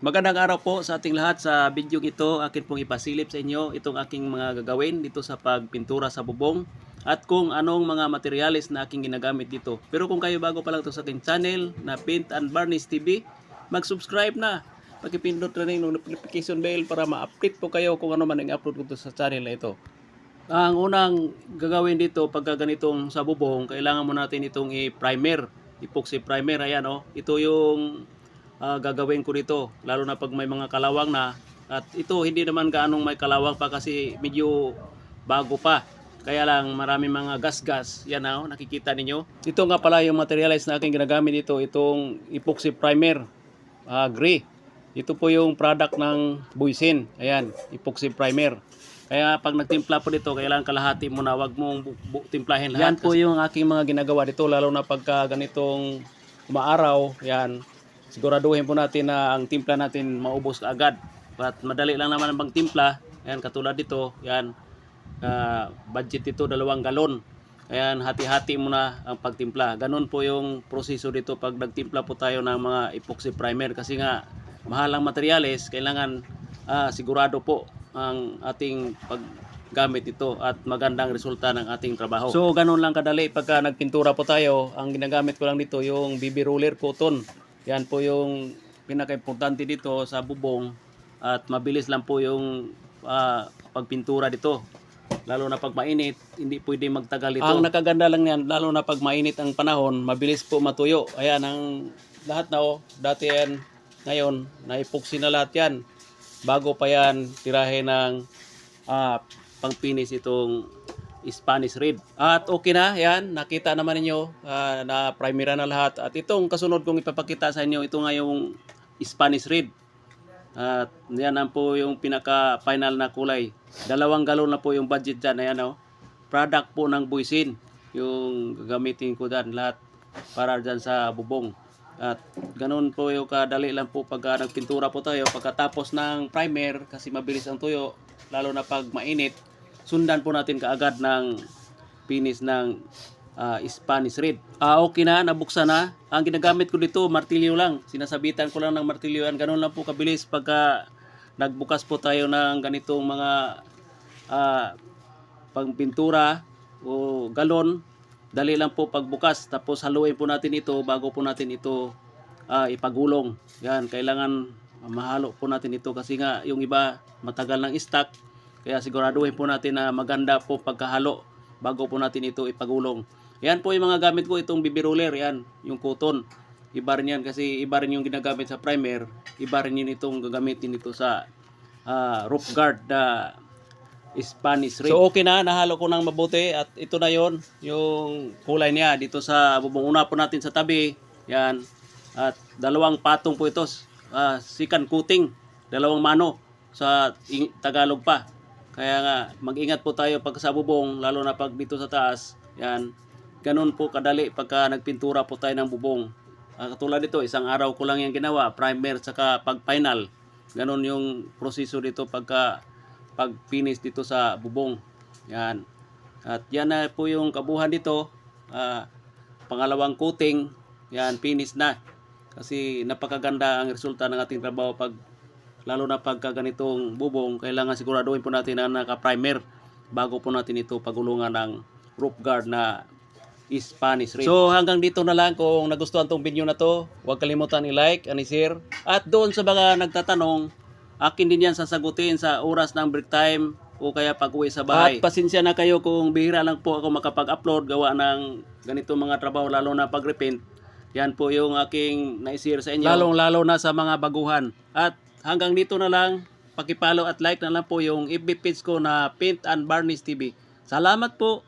Magandang araw po sa ating lahat. Sa video ito, akin pong ipasilip sa inyo itong aking mga gagawin dito sa pagpintura sa bubong at kung anong mga materyales na aking ginagamit dito. Pero kung kayo bago pa lang ito sa aking channel na Paint and Varnish TV, mag-subscribe na. Pakipindot na rin yung notification bell para ma-update po kayo kung ano man ang upload ko sa channel na ito. Ang unang gagawin dito pagka ganitong sa bubong, kailangan mo natin itong i-primer, epoxy primer. Ayan oh, ito yung gagawin ko dito, lalo na pag may mga kalawang na. At ito hindi naman gaanong may kalawang pa kasi medyo bago pa, kaya lang marami mga gas-gas. Yan oh, nakikita ninyo. Ito nga pala yung materials na aking ginagamit dito, itong epoxy primer gray. Ito po yung product ng Buisin. Ayan, epoxy primer. Kaya pag nagtimpla po dito, kailangan kalahati mo na, wag mong timplahin lahat. Yan po yung aking mga ginagawa dito, lalo na pagka ganitong umaaraw. Yan, siguraduhin po natin na ang timpla natin maubos agad. At madali lang naman ang timpla. Yan, katulad dito. Yan, budget ito 2 galon. Ayan, hati-hati muna ang pagtimpla. Ganun po yung proseso dito pag nagtimpla po tayo ng mga epoxy primer. Kasi nga, mahal ang materyales, kailangan sigurado po ang ating paggamit ito at magandang resulta ng ating trabaho. So, ganun lang kadali pagka nagpintura po tayo. Ang ginagamit ko lang dito yung BB Roller Cotton. Yan po yung pinaka-importante dito sa bubong at mabilis lang po yung pagpintura dito. Lalo na pag mainit, hindi pwede magtagal ito. Ang nakaganda lang yan, lalo na pag mainit ang panahon, mabilis po matuyo. Ayan, ang lahat na dati yan, ngayon, na-epoxy na lahat yan. Bago pa yan, tirahin ng pang-finish itong Spanish Red. At okay na, yan, nakita naman ninyo na primera na lahat. At itong kasunod kong ipapakita sa inyo, ito nga yung Spanish Red. At yan ang po yung pinaka-final na kulay. 2 galon na po yung budget dyan. Ayan o, product po ng Buisin. Yung gagamitin ko dyan lahat para dyan sa bubong. At ganun po yung kadali lang po pag nagpintura po tayo. Pagkatapos ng primer, kasi mabilis ang tuyo, lalo na pag mainit, sundan po natin kaagad ng finish ng Spanish Red. Okay na, nabuksan na. Ang ginagamit ko dito, martilyo lang. Sinasabitan ko lang ng martilyo. Ganun lang po kabilis pagka nagbukas po tayo ng ganitong mga pangpintura o galon. Dali lang po pagbukas. Tapos haluin po natin ito bago po natin ito ipagulong. Yan, kailangan mahalo po natin ito kasi nga yung iba matagal ng stock. Kaya siguraduhin po natin na maganda po pagkahalo bago po natin ito ipagulong. Yan po yung mga gamit ko, itong BB roller, yan, yung cotton. Iba rin yan kasi iba rin yung ginagamit sa primer. Iba rin yun itong gagamitin dito sa roof guard na Spanish Red. So okay na, nahalo ko ng mabuti at ito na yon yung kulay niya dito sa bubong. Una po natin sa tabi, yan. At 2 patong po ito, second coating, 2 mano sa Tagalog pa. Kaya nga, mag-ingat po tayo pag sa bubong, lalo na pag dito sa taas. Yan, ganun po kadali pagka nagpintura po tayo ng bubong. Katulad dito, 1 araw ko lang yung ginawa, primer saka pag-final. Ganun yung proseso dito pag-finish dito sa bubong. Yan. At yan na po yung kabuhan dito. Pangalawang coating, yan, finish na. Kasi napakaganda ang resulta ng ating trabaho lalo na pagka ganitong bubong, kailangan siguraduhin po natin na naka-primer bago po natin ito pagulungan ng roof guard na Spanish Red. So hanggang dito na lang. Kung nagustuhan tong video na to, huwag kalimutan i-like and i-share. At doon sa mga nagtatanong, akin din yan sasagutin sa oras ng break time o kaya pag-uwi sa bahay. At pasensya na kayo kung bihira lang po ako makapag-upload gawa ng ganito mga trabaho, lalo na pag-repaint. Yan po yung aking na-share sa inyo. Lalong-lalo na sa mga baguhan. At hanggang dito na lang. Paki-follow at like na lang po yung FB page ko na Paint and Varnish TV. Salamat po.